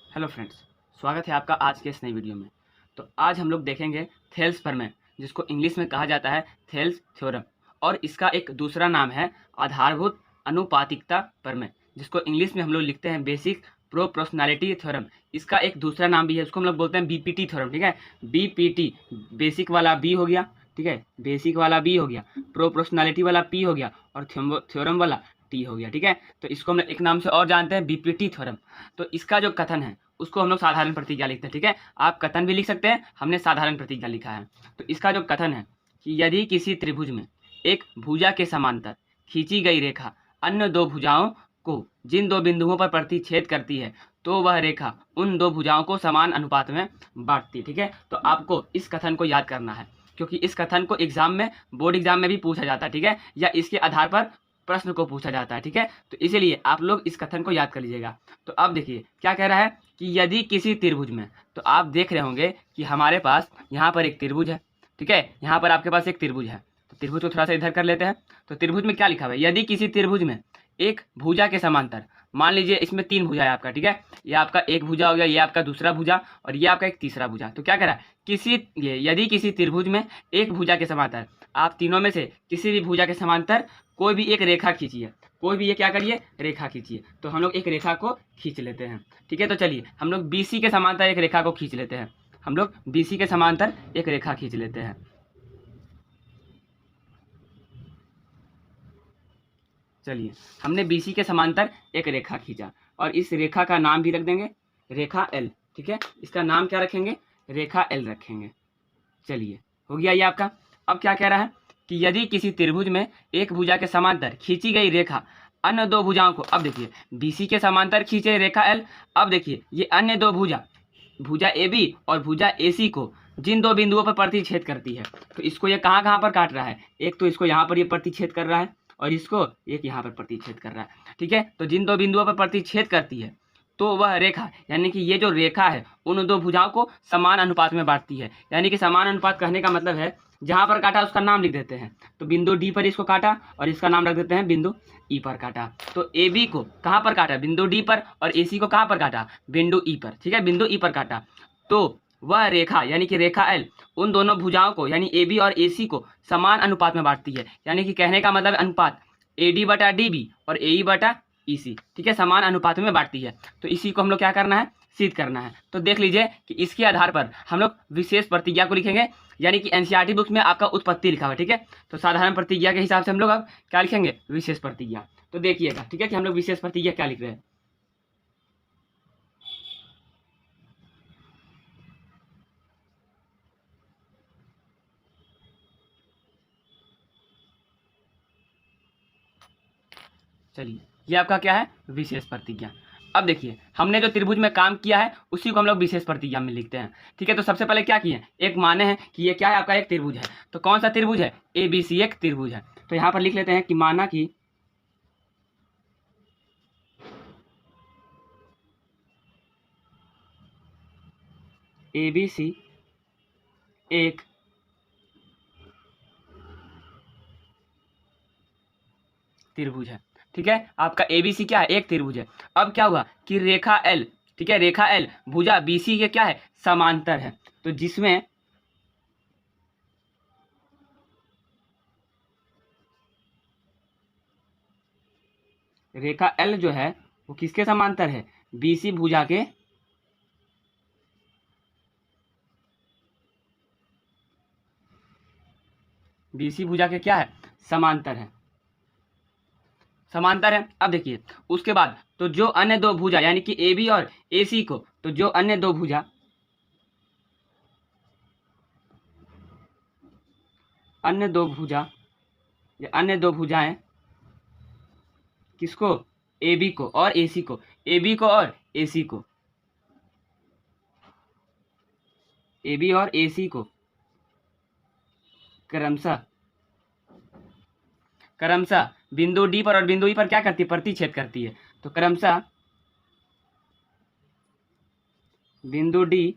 Hello friends, स्वागत है आपका आज के इस नई वीडियो में। तो आज हम लोग देखेंगे थेल्स प्रमेय, जिसको इंग्लिश में कहा जाता है थेल्स थ्योरम, और इसका एक दूसरा नाम है आधारभूत अनुपातिकता प्रमेय, जिसको इंग्लिश में हम लोग लिखते हैं बेसिक प्रोपोर्शनैलिटी थ्योरम। इसका एक दूसरा नाम भी है, उसको हम लोग बोलते हैं बीपीटी थ्योरम। ठीक है, बीपीटी, बेसिक वाला बी हो गया, ठीक है, बेसिक वाला बी हो गया, प्रोपोर्शनैलिटी वाला पी हो गया, और थ्योरम वाला टी हो गया। ठीक है, तो इसको हम एक नाम से और जानते हैं बीपीटी थ्योरम। तो इसका जो कथन है उसको हम लोग साधारण प्रतिज्ञा लिखते हैं। ठीक है, आप कथन भी लिख सकते हैं, हमने साधारण प्रतिज्ञा लिखा है। तो इसका जो कथन है कि यदि किसी त्रिभुज में एक भुजा के समांतर खींची गई रेखा अन्य दो भुजाओं को जिन दो बिंदुओं पर प्रतिच्छेद करती है, तो वह रेखा उन दो भुजाओं को समान अनुपात में बांटती है। ठीक है, तो आपको इस कथन को याद करना है, क्योंकि इस कथन को एग्जाम में, बोर्ड एग्जाम में भी पूछा जाता है। ठीक है, या इसके आधार पर प्रश्न को पूछा जाता है। ठीक है, तो इसीलिए आप लोग इस कथन को याद कर लीजिएगा। तो अब देखिए क्या कह रहा है कि यदि किसी त्रिभुज में, तो आप देख रहे होंगे कि हमारे पास यहाँ पर एक त्रिभुज है। ठीक है, यहाँ पर आपके पास एक त्रिभुज है, तो त्रिभुज को थोड़ा सा इधर कर लेते हैं। तो त्रिभुज में क्या लिखा हुआ है, यदि किसी त्रिभुज में एक भुजा के समांतर, मान लीजिए इसमें तीन भुजा है आपका। ठीक है, ये आपका एक भुजा हो गया, ये आपका दूसरा भुजा, और ये आपका एक तीसरा भुजा। तो क्या कह रहा है, यदि किसी त्रिभुज में एक भुजा के समांतर, आप तीनों में से किसी भी भुजा के समांतर कोई भी एक रेखा खींचिए, कोई भी ये क्या करिए, रेखा खींचिए। तो हम लोग एक रेखा को खींच लेते हैं। ठीक है, तो चलिए हम लोग बीसी के समांतर एक रेखा को खींच लेते हैं। हम लोग बीसी के समांतर एक रेखा खींच लेते हैं। चलिए, हमने बीसी के समांतर एक रेखा खींचा, और इस रेखा का नाम भी रख देंगे रेखा एल। ठीक है, इसका नाम क्या रखेंगे, रेखा एल रखेंगे। चलिए, हो गया ये आपका। अब क्या कह रहा है कि यदि किसी त्रिभुज में एक भुजा के समांतर खींची गई रेखा अन्य दो भुजाओं को, अब देखिए बीसी के समांतर खींचे रेखा एल, अब देखिए ये अन्य दो भुजा, भुजा ए बी और भुजा ए सी को जिन दो बिंदुओं पर प्रतिच्छेद करती है, तो इसको ये कहाँ कहाँ पर काट रहा है, एक तो इसको यहाँ पर ये प्रतिच्छेद कर रहा है, और इसको एक यहाँ पर प्रतिच्छेद कर रहा है। ठीक है, तो जिन दो बिंदुओं पर प्रतिच्छेद करती है, तो वह रेखा, यानी कि ये जो रेखा है उन दो भुजाओं को समान अनुपात में बांटती है। यानी कि समान अनुपात कहने का मतलब है, जहां पर काटा उसका नाम लिख देते हैं। तो बिंदु डी पर इसको काटा, और इसका नाम रख देते हैं बिंदु ई पर काटा। तो ए बी को कहाँ पर काटा, बिंदु डी पर, और ए सी को कहाँ पर काटा, बिंदु ई पर। ठीक है, बिंदु ई पर काटा। तो वह रेखा, यानी कि रेखा एल, उन दोनों भुजाओं को, यानी ए बी और ए सी को समान अनुपात में बांटती है। यानी कि कहने का मतलब अनुपात ए डी बटा डी बी और ए ई बटा इसी, ठीक है, समान अनुपात में बांटती है। तो इसी को हम लोग क्या करना है, सिद्ध करना है। तो देख लीजिए कि इसके आधार पर हम लोग विशेष प्रतिज्ञा को लिखेंगे, यानी कि एनसीईआरटी बुक में आपका उत्पत्ति लिखा हुआ है। ठीक है, तो साधारण प्रतिज्ञा के हिसाब से हम लोग अब क्या लिखेंगे, विशेष प्रतिज्ञा। तो देखिएगा, ठीक है, कि हम लोग विशेष प्रतिज्ञा क्या लिख रहे हैं। चलिए, ये आपका क्या है, विशेष प्रतिज्ञा। अब देखिए हमने जो त्रिभुज में काम किया है उसी को हम लोग विशेष प्रतिज्ञा में लिखते हैं। ठीक है, तो सबसे पहले क्या किए, एक माने हैं कि ये क्या है, आपका एक त्रिभुज है। तो कौन सा त्रिभुज है, ए बी सी एक त्रिभुज है। तो यहाँ पर लिख लेते हैं कि माना कि ए बी सी एक त्रिभुज है। ठीक है, आपका एबीसी क्या है, एक त्रिभुज है। अब क्या हुआ कि रेखा एल, ठीक है, रेखा एल भुजा बीसी के क्या है, समांतर है। तो जिसमें रेखा एल जो है वो किसके समांतर है, बीसी भुजा के, बीसी भुजा के क्या है, समांतर है, समांतर है। अब देखिए उसके बाद तो जो अन्य दो भुजा, यानी कि ए बी और ए सी को, तो जो अन्य दो भुजा, अन्य दो भुजा, या अन्य दो भुजाएं, किसको, ए बी को और ए सी को, ए बी को और ए सी को, ए बी और ए सी को क्रमशः, क्रमशः बिंदु डी पर और बिंदु ई पर क्या करती है, प्रतिच्छेद करती है। तो क्रमशः बिंदु डी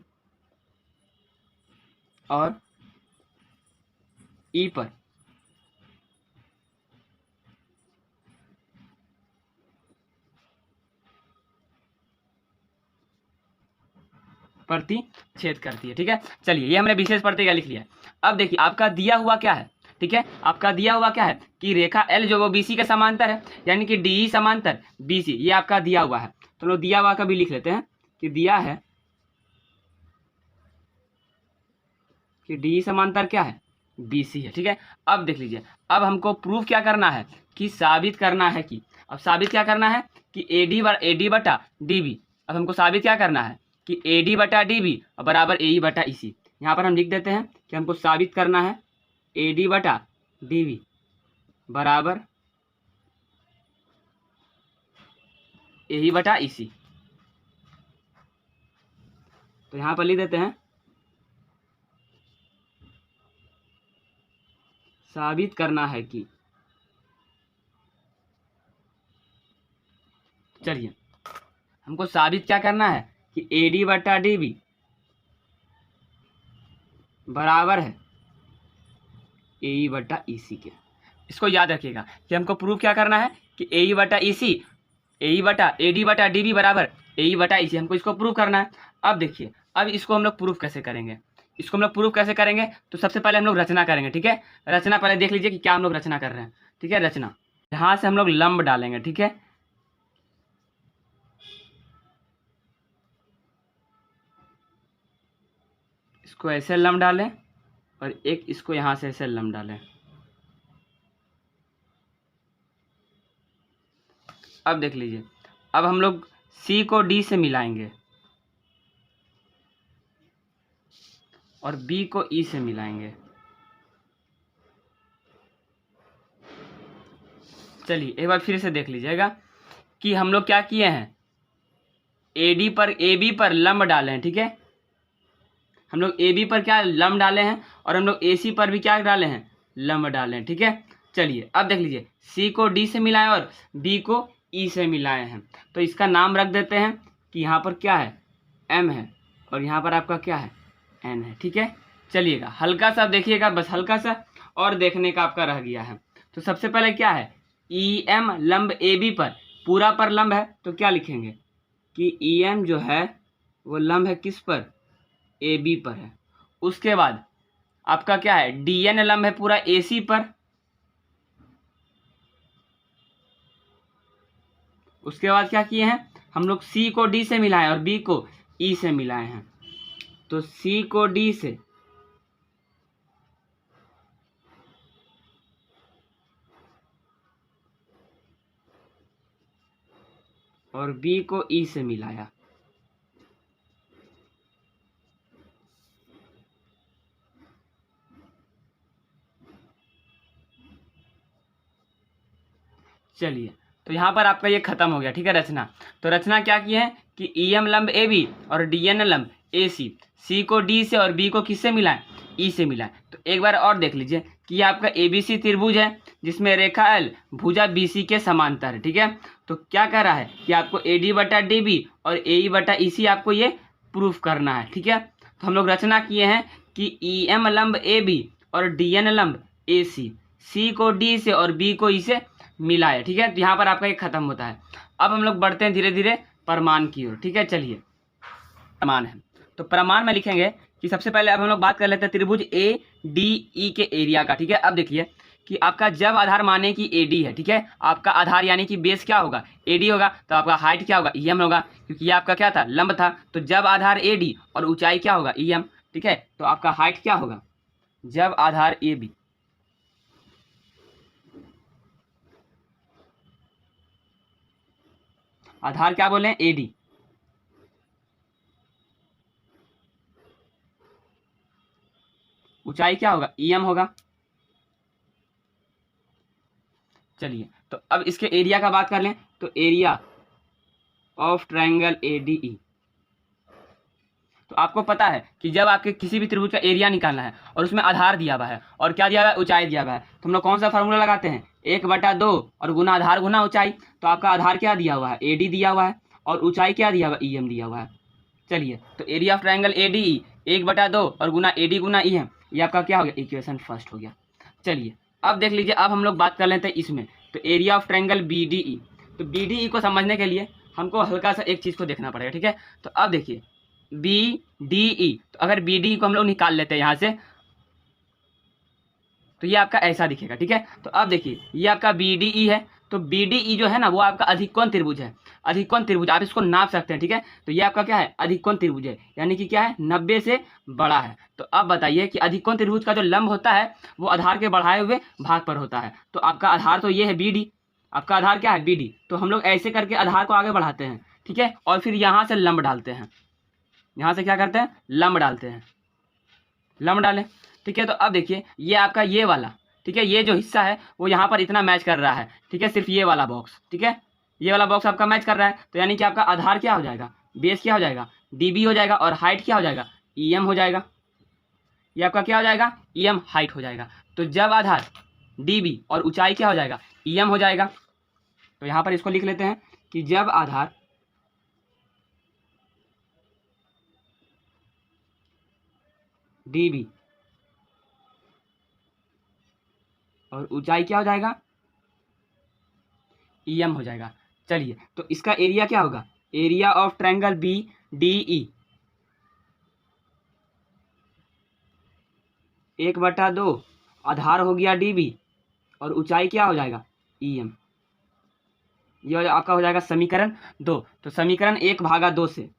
और ई पर प्रतिच्छेद करती है। ठीक है, चलिए ये हमने विशेष प्रतिक्रिया लिख लिया है। अब देखिए आपका दिया हुआ क्या है, ठीक है, आपका दिया हुआ क्या है कि रेखा L जो वो BC के समांतर है, यानी कि DE समांतर BC, ये आपका दिया हुआ है। तो लोग दिया हुआ का भी लिख लेते हैं कि दिया है कि DE समांतर क्या है, BC है। ठीक है, अब देख लीजिए, अब हमको प्रूफ क्या करना है कि साबित करना है कि, अब साबित क्या करना है कि AD बटा DB। अब हमको साबित क्या करना है कि AD बटा DB बराबर AE बटा EC। यहाँ पर हम लिख देते हैं कि हमको साबित करना है AD बटा DB बराबर AE बटा EC। तो यहाँ पर लिख देते हैं साबित करना है कि, चलिए हमको साबित क्या करना है कि AD बटा DB बराबर है AE बटा EC के। इसको याद रखिएगा कि हमको प्रूफ क्या करना है कि AD बटा AD बटा DB बराबर AE बटा EC, हमको इसको प्रूफ करना है। अब देखिए, अब इसको हम लोग प्रूफ कैसे करेंगे, इसको हम लोग प्रूफ कैसे करेंगे, तो सबसे पहले हम लोग रचना करेंगे। ठीक है, रचना पहले देख लीजिए कि क्या हम लोग रचना कर रहे हैं। ठीक है, रचना यहाँ से हम लोग लंब डालेंगे। ठीक है, इसको ऐसे लंब डालें और एक इसको यहाँ से ऐसे लंब डालें। अब देख लीजिए, अब हम लोग C को D से मिलाएंगे और B को E से मिलाएंगे। चलिए एक बार फिर से देख लीजिएगा कि हम लोग क्या किए हैं, AB पर लंब डाले हैं। ठीक है, हम लोग AB पर क्या लंब डाले हैं और हम लोग AC पर भी क्या डाले हैं, लंब डाले हैं। ठीक है, चलिए अब देख लीजिए, C को D से मिलाएं और B को E से मिलाए हैं। तो इसका नाम रख देते हैं कि यहाँ पर क्या है, M है और यहाँ पर आपका क्या है, N है। ठीक है, चलिएगा हल्का सा देखिएगा, बस हल्का सा और देखने का आपका रह गया है। तो सबसे पहले क्या है, EM लंब AB पर, पूरा पर लंब है तो क्या लिखेंगे कि EM जो है वो लंब है किस पर, AB पर है। उसके बाद आपका क्या है, DN लंब है पूरा AC पर। उसके बाद क्या किए हैं हम लोग, C को D से मिलाएं और B को E से मिलाए हैं। तो C को D से और B को E से मिलाया। चलिए तो यहाँ पर आपका ये खत्म हो गया। ठीक है, रचना। तो रचना क्या की है कि EM लंब AB और DN लंब AC, C को D से और B को किससे मिलाएं, E से मिलाएं। तो एक बार और देख लीजिए कि ये आपका ABC त्रिभुज है जिसमें रेखा L भुजा BC के समांतर है। ठीक है, तो क्या कह रहा है कि आपको AD बटा DB और AE बटा EC आपको ये प्रूफ करना है। ठीक है, तो हम लोग रचना किए हैं कि EM लंब AB और DN लंब AC, C को D से और B को E से मिलाया। ठीक है, तो यहाँ पर आपका एक खत्म होता है। अब हम लोग बढ़ते हैं धीरे धीरे प्रमाण की ओर। ठीक है, चलिए प्रमाण है, तो प्रमाण में लिखेंगे कि सबसे पहले अब हम लोग बात कर लेते हैं त्रिभुज ADE के एरिया का। ठीक है, अब देखिए कि आपका जब आधार माने कि AD है, ठीक है, आपका आधार यानी कि बेस क्या होगा, AD होगा, तो आपका हाइट क्या होगा, EM होगा, क्योंकि ये आपका क्या था, लंब था। तो जब आधार AD और ऊंचाई क्या होगा, EM। ठीक है, तो आपका हाइट क्या होगा, जब आधार AB आधार क्या बोले, AD, ऊंचाई क्या होगा, EM होगा। चलिए तो अब इसके एरिया का बात कर लें, तो एरिया ऑफ ट्रायंगल ADE, तो आपको पता है कि जब आपके किसी भी त्रिभुज का एरिया निकालना है और उसमें आधार दिया हुआ है और क्या दिया हुआ है, ऊंचाई दिया हुआ है, तो हम लोग कौन सा फार्मूला लगाते हैं, 1/2 और गुना आधार गुना ऊंचाई। तो आपका आधार क्या दिया हुआ है, AD दिया हुआ है और ऊंचाई क्या दिया हुआ है, EM दिया हुआ है। चलिए तो एरिया ऑफ ट्रायंगल ADE 1/2 और गुना AD गुना EM, ये आपका क्या हो गया, इक्वेशन फर्स्ट हो गया। चलिए अब देख लीजिए, अब हम लोग बात कर लेते हैं इसमें, तो एरिया ऑफ ट्रायंगल BDE। तो BDE को समझने के लिए हमको हल्का सा एक चीज़ को देखना पड़ेगा। ठीक है, तो अब देखिए BDE। तो अगर BDE को हम लोग निकाल लेते हैं यहाँ से, तो ये आपका ऐसा दिखेगा, ठीक है। तो अब देखिए ये आपका BDE है, तो BDE जो है ना वो आपका अधिकोण त्रिभुज है। अधिकोण त्रिभुज आप इसको नाप सकते हैं, ठीक है। तो ये आपका क्या है, अधिकोण त्रिभुज है, यानी कि क्या है, 90 से बड़ा है। तो अब बताइए कि अधिकोण त्रिभुज का जो लंब होता है वो आधार के बढ़ाए हुए भाग पर होता है। तो आपका आधार तो ये है BD, आपका आधार क्या है BD। तो हम लोग ऐसे करके आधार को आगे बढ़ाते हैं, ठीक है, और फिर यहाँ से लंब डालते हैं। यहाँ से क्या करते हैं, लंब डालते हैं, लंब डालें, ठीक है। तो अब देखिए ये आपका ये वाला, ठीक है, ये जो हिस्सा है वो यहाँ पर इतना मैच कर रहा है, ठीक है, सिर्फ ये वाला बॉक्स, ठीक है, ये वाला बॉक्स आपका मैच कर रहा है। तो यानी कि आपका आधार क्या हो जाएगा, बेस क्या हो जाएगा, DB हो जाएगा, और हाइट क्या हो जाएगा, EM हो जाएगा। ये आपका क्या हो जाएगा, EM हाइट हो जाएगा। तो जब आधार DB और ऊंचाई क्या हो जाएगा, EM हो जाएगा। तो यहाँ पर इसको लिख लेते हैं कि जब आधार DB और ऊंचाई क्या हो जाएगा, EM हो जाएगा। चलिए तो इसका एरिया क्या होगा, एरिया ऑफ ट्रायंगल BDE 1/2 आधार हो गया DB और ऊंचाई क्या हो जाएगा, EM। ये आपका हो जाएगा समीकरण 2। तो समीकरण 1/2 से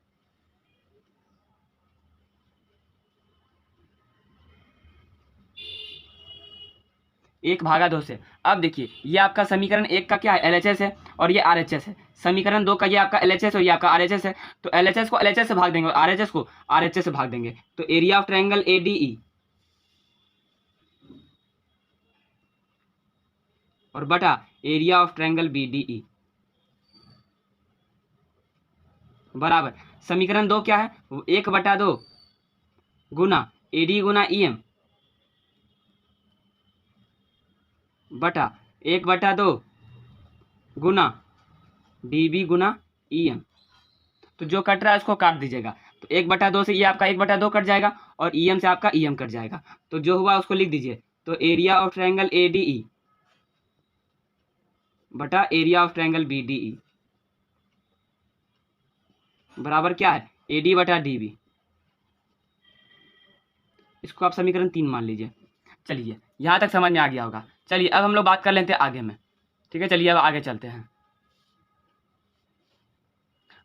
अब देखिए ये आपका समीकरण 1 का क्या है, LHS है, और ये RHS है। समीकरण 2 का ये आपका LHS और ये आपका RHS है। तो LHS को LHS से भाग देंगे और RHS को RHS से भाग देंगे। तो एरिया ऑफ ट्रायंगल ADE और बटा एरिया ऑफ ट्रायंगल BDE बराबर समीकरण 2 क्या है, 1/2 गुना AD गुना EM बटा 1/2 गुना DB गुना EM। तो जो कट रहा है उसको काट दीजिएगा। तो 1/2 से ये आपका 1/2 कट जाएगा और EM से आपका EM कट जाएगा। तो जो हुआ उसको लिख दीजिए। तो एरिया ऑफ ट्रायंगल ADE बटा एरिया ऑफ ट्रायंगल BDE बराबर क्या है, AD बटा DB। इसको आप समीकरण 3 मान लीजिए। चलिए यहाँ तक समझ में आ गया होगा। चलिए अब हम लोग बात कर लेते हैं आगे में, ठीक है। चलिए अब आगे चलते हैं।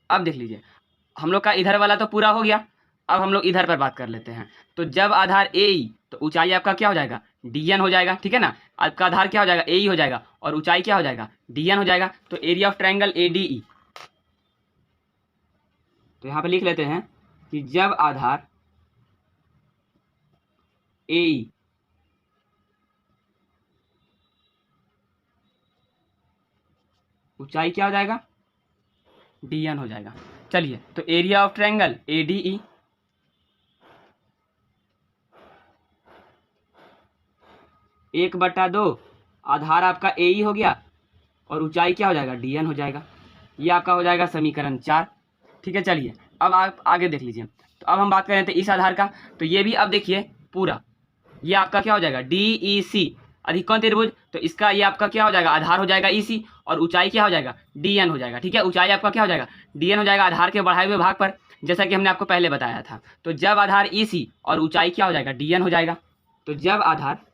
अब देख लीजिए हम लोग का इधर वाला तो पूरा हो गया, अब हम लोग इधर पर बात कर लेते हैं। तो जब आधार AE तो ऊंचाई आपका क्या हो जाएगा, DN हो जाएगा, ठीक है ना। आपका आधार क्या हो जाएगा, AE हो जाएगा, और ऊंचाई क्या हो जाएगा, DN हो जाएगा। तो एरिया ऑफ ट्रायंगल ADE, तो यहाँ पे लिख लेते हैं कि जब आधार AE ऊंचाई क्या हो जाएगा, DN हो जाएगा। चलिए तो एरिया ऑफ ट्रायंगल ADE 1/2 आधार आपका AE हो गया और ऊंचाई क्या हो जाएगा, DN हो जाएगा। ये आपका हो जाएगा समीकरण 4, ठीक है। चलिए अब आप आगे देख लीजिए। तो अब हम बात कर रहे थे इस आधार का। तो ये भी अब देखिए पूरा ये आपका क्या हो जाएगा, DEC अधिकोण त्रिभुज। तो इसका ये आपका क्या हो जाएगा, आधार हो जाएगा EC और ऊंचाई क्या हो जाएगा, DN हो जाएगा, ठीक है। ऊंचाई आपका क्या हो जाएगा, DN हो जाएगा आधार के बढ़ाए हुए भाग पर, जैसा कि हमने आपको पहले बताया था। तो जब आधार EC और ऊंचाई क्या हो जाएगा, DN हो जाएगा। तो जब आधार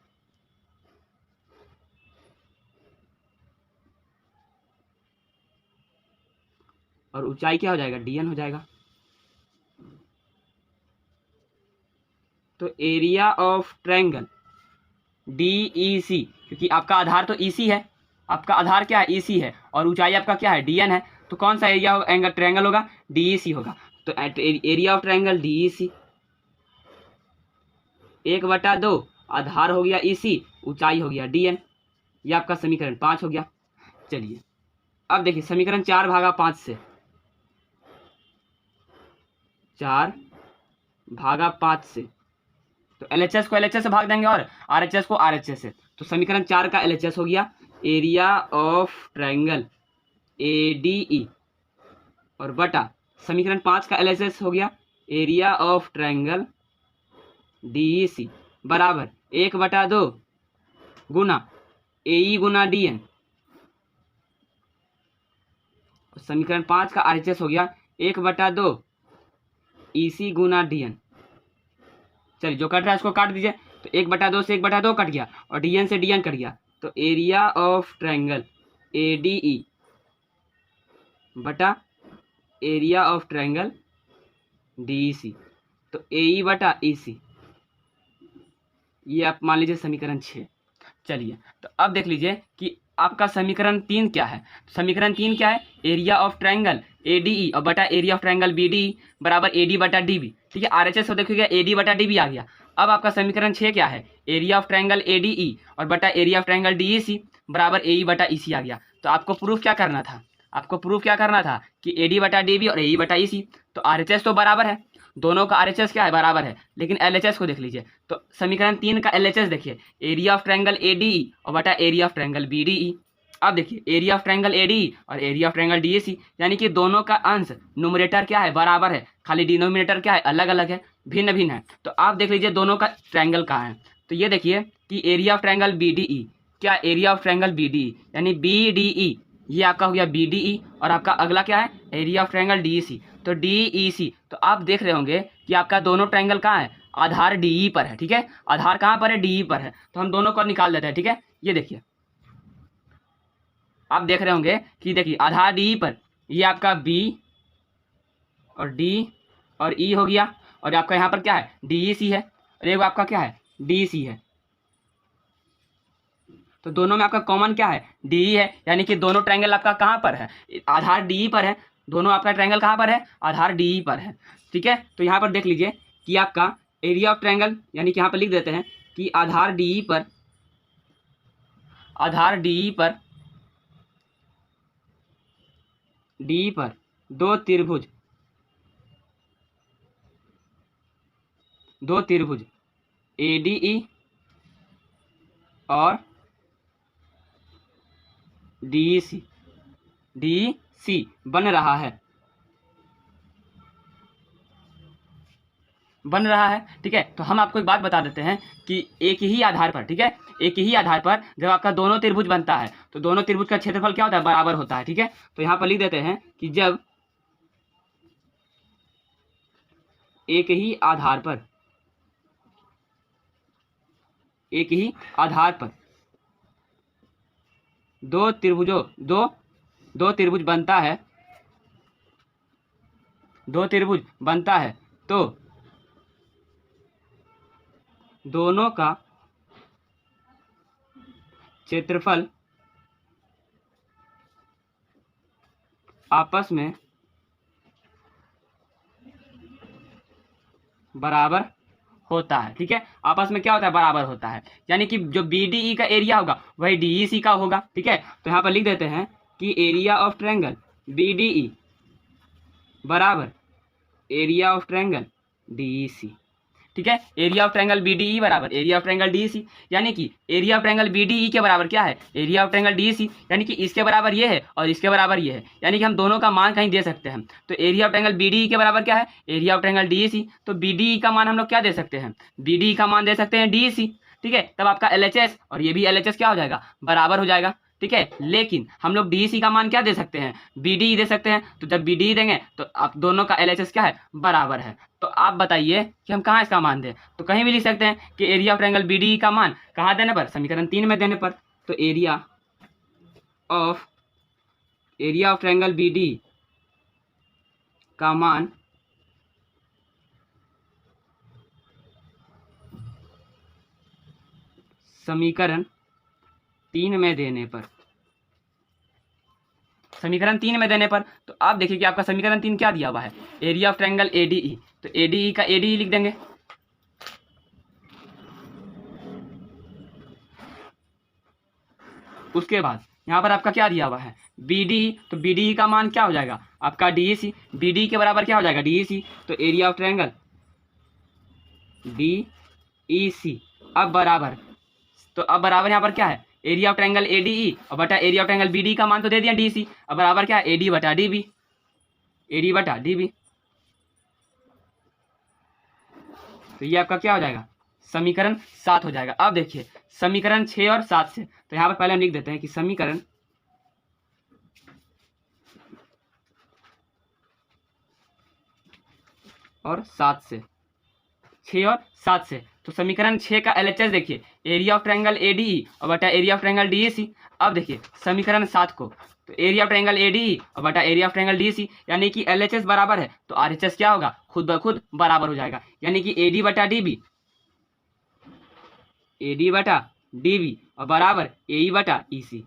और ऊंचाई क्या हो जाएगा, DN हो जाएगा। तो एरिया ऑफ ट्रायंगल DEC, क्योंकि आपका आधार तो EC है, आपका आधार क्या है, EC है, और ऊंचाई आपका क्या है, DN है। तो कौन सा एरिया एंगल ट्रायंगल होगा, DEC होगा। तो एरिया ऑफ ट्रायंगल DEC 1/2 आधार हो गया EC, ऊंचाई हो गया DN। ये आपका समीकरण 5 हो गया। चलिए अब देखिए समीकरण 4/5 से 4/5 से तो LHS को LHS से भाग देंगे और RHS को RHS से। तो समीकरण 4 का LHS हो गया एरिया ऑफ ट्रायंगल ADE और बटा समीकरण 5 का LHS हो गया एरिया ऑफ ट्रायंगल DEC बराबर 1/2 गुना AE गुना DN। समीकरण 5 का RHS हो गया 1/2 EC गुना DN। चलिए जो कट रहा है उसको काट दीजिए। तो 1/2 से 1/2 कट गया और DN से DN कट गया। तो एरिया ऑफ ट्रायंगल ADE बटा एरिया ऑफ ट्रायंगल DEC। तो AE बटा EC, ये आप मान लीजिए समीकरण 6। चलिए तो अब देख लीजिए कि आपका समीकरण 3 क्या है। समीकरण 3 क्या है, एरिया ऑफ ट्रायंगल ADE और बटा एरिया ऑफ ट्रायंगल BDE बराबर AD बटा DB। ठीक है, RHS को देखिएगा AD बटा DB आ गया। अब आपका समीकरण 6 क्या है, एरिया ऑफ ट्रायंगल ADE और बटा एरिया ऑफ ट्रायंगल DEC बराबर AE बटा EC आ गया। तो आपको प्रूफ क्या करना था, आपको प्रूफ क्या करना था कि AD बटा DB और AE बटा EC। तो RHS तो बराबर है, दोनों का RHS क्या है, बराबर है। लेकिन LHS को देख लीजिए। तो समीकरण 3 का LHS देखिए, एरिया ऑफ ट्रायंगल ADE और बटा एरिया ऑफ ट्रायंगल BDE। अब देखिए एरिया ऑफ ट्रायंगल ADE और एरिया ऑफ ट्रायंगल DEC, यानी कि दोनों का अंश न्यूमरेटर क्या है, बराबर है, खाली डिनोमिनेटर क्या है, अलग अलग है, भिन्न भिन्न है। तो आप देख लीजिए दोनों का ट्रायंगल कहाँ है। तो ये देखिए कि एरिया ऑफ ट्रायंगल BDE, क्या एरिया ऑफ ट्रायंगल BDE यानी BDE, ये आपका हो गया BDE और आपका अगला क्या है, एरिया ऑफ ट्रायंगल DEC। तो DEC, तो आप देख रहे होंगे कि आपका दोनों ट्रायंगल कहाँ है, आधार DE पर है। ठीक है, आधार कहाँ पर है, DE पर है। तो हम दोनों को निकाल देते हैं। ठीक है, ये देखिए आप देख रहे होंगे कि देखिए आधार DE पर, ये आपका B और D और E हो गया, और आपका यहाँ पर क्या है, DEC है, और एक आपका क्या है, DEC है। तो दोनों में आपका कॉमन क्या है, DE है, यानी कि दोनों ट्रायंगल आपका कहाँ पर है, आधार DE पर है। दोनों आपका ट्रायंगल कहाँ पर है, आधार DE पर है। ठीक है, तो यहाँ पर देख लीजिए कि आपका एरिया ऑफ ट्रायंगल, यानी कि यहाँ पर लिख देते हैं कि आधार DE पर, आधार DE पर, DE पर दो त्रिभुज ADE और DEC बन रहा है, बन रहा है। ठीक है, तो हम आपको एक बात बता देते हैं कि एक ही आधार पर, ठीक है, एक ही आधार पर जब आपका दोनों त्रिभुज बनता है तो दोनों त्रिभुज का क्षेत्रफल क्या होता है, बराबर होता है। ठीक है, तो यहाँ पर लिख देते हैं कि जब एक ही आधार पर, एक ही आधार पर दो त्रिभुज बनता है, दो त्रिभुज बनता है, तो दोनों का क्षेत्रफल आपस में बराबर होता है। ठीक है, आपस में क्या होता है, बराबर होता है, यानी कि जो BDE का एरिया होगा वही DEC का होगा। ठीक है, तो यहाँ पर लिख देते हैं कि एरिया ऑफ ट्रायंगल BDE बराबर एरिया ऑफ ट्रायंगल DEC। ठीक है, एरिया ऑफ ट्रायंगल BDE बराबर एरिया ऑफ ट्रायंगल DEC, यानी कि एरिया ऑफ ट्रायंगल BDE के बराबर क्या है, एरिया ऑफ ट्रायंगल DEC, यानी कि इसके बराबर ये है और इसके बराबर ये है, यानी कि हम दोनों का मान कहीं दे सकते हैं। तो एरिया ऑफ ट्रायंगल BDE के बराबर क्या है, एरिया ऑफ ट्रायंगल DEC। तो BDE का मान हम लोग क्या दे सकते हैं, BDE का मान दे सकते हैं DEC। ठीक है, तब आपका LHS और ये भी LHS क्या हो जाएगा, बराबर हो जाएगा। ठीक है, लेकिन हम लोग DEC का मान क्या दे सकते हैं, BDE दे सकते हैं। तो जब BDE देंगे तो आप दोनों का LHS क्या है, बराबर है। तो आप बताइए कि हम कहाँ इसका मान दें। तो कहीं भी लिख सकते हैं कि एरिया ऑफ ट्रायंगल BDE का मान कहाँ देने पर, समीकरण 3 में देने पर। तो एरिया ऑफ ट्रायंगल BDE का मान समीकरण 3 में देने पर, समीकरण 3 में देने पर, तो आप देखिए कि आपका समीकरण 3 क्या दिया हुआ है, एरिया ऑफ ट्रायंगल ADE। तो ADE का ADE लिख देंगे, उसके बाद यहाँ पर आपका क्या दिया हुआ है, BDE। तो BDE का मान क्या हो जाएगा, आपका DEC। BDE के बराबर क्या हो जाएगा, DEC। तो एरिया ऑफ ट्रायंगल DEC अब बराबर, तो अब बराबर यहाँ पर क्या है, एरिया ऑफ ट्रायंगल ADE और बटा एरिया ऑफ ट्रायंगल BDE का मान तो दे दिया DEC। अब बराबर क्या है, AD बटा DB, AD बटा DB। तो ये आपका क्या हो जाएगा, समीकरण 7 हो जाएगा। अब देखिए समीकरण 6 और 7 से, तो यहाँ पर पहले हम लिख देते हैं कि समीकरण और 7 से, 6 और 7 से। तो समीकरण 6 का LHS देखिए, एरिया ऑफ ट्रायंगल ADE और बटा एरिया ऑफ ट्रायंगल DEC। अब देखिए समीकरण 7 को, तो एरिया ऑफ ट्रायंगल ADE और बटा एरिया ऑफ ट्रायंगल DEC, यानी कि LHS बराबर है तो RHS क्या होगा, खुद ब खुद बराबर हो जाएगा, यानी कि AD बटा DB, AD बटा DB और बराबर AE बटा EC।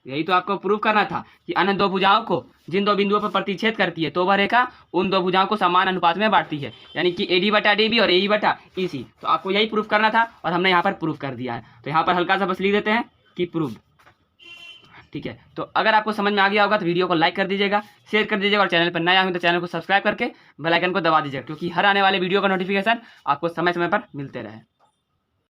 यही तो आपको प्रूव करना था कि अन्य दो भुजाओं को जिन दो बिंदुओं पर प्रतिच्छेद करती है तो वह रेखा उन दो भुजाओं को समान अनुपात में बांटती है, यानी कि AD बटा DB और AE बटा EC। तो आपको यही प्रूव करना था और हमने यहाँ पर प्रूव कर दिया है। तो यहाँ पर हल्का सा बस लिख देते हैं कि प्रूव। ठीक है, तो अगर आपको समझ में आ गया होगा तो वीडियो को लाइक कर दीजिएगा, शेयर कर दीजिएगा और चैनल पर नया हो तो चैनल को सब्सक्राइब करके बेल आइकन को दबा दीजिएगा, क्योंकि हर आने वाले वीडियो का नोटिफिकेशन आपको समय समय पर मिलते रहे।